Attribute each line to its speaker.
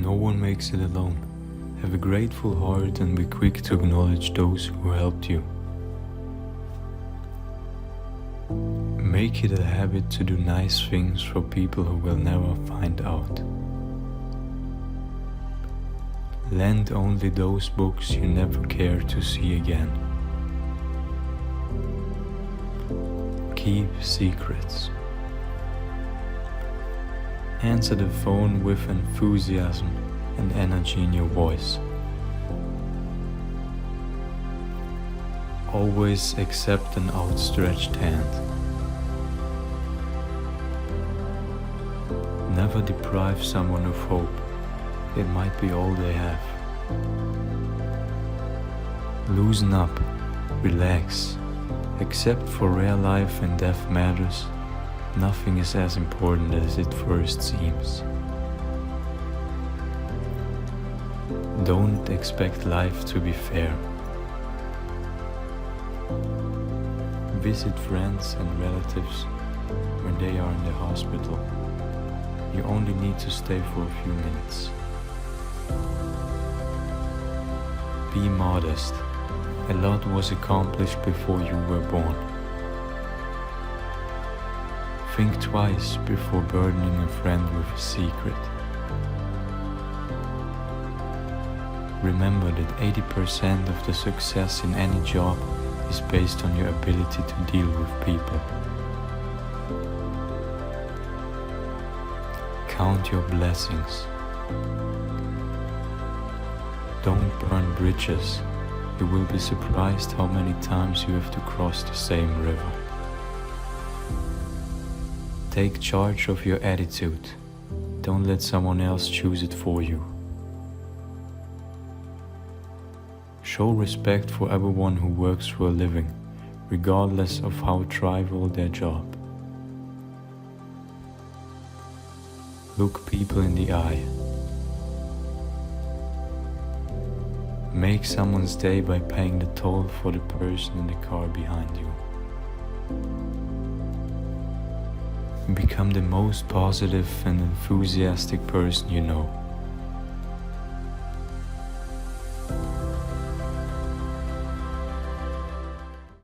Speaker 1: No one makes it alone. Have a grateful heart and be quick to acknowledge those who helped you. Make it a habit to do nice things for people who will never find out. Lend only those books you never care to see again. Keep secrets. Answer the phone with enthusiasm and energy in your voice. Always accept an outstretched hand. Never deprive someone of hope. It might be all they have. Loosen up, relax. Except for rare life and death matters, nothing is as important as it first seems. Don't expect life to be fair. Visit friends and relatives when they are in the hospital. You only need to stay for a few minutes. Be modest. A lot was accomplished before you were born. Think twice before burdening a friend with a secret. Remember that 80% of the success in any job is based on your ability to deal with people. Count your blessings. Don't burn bridges. You will be surprised how many times you have to cross the same river. Take charge of your attitude. Don't let someone else choose it for you. Show respect for everyone who works for a living, regardless of how trivial their job. Look people in the eye. Make someone's day by paying the toll for the person in the car behind you. Become the most positive and enthusiastic person you know.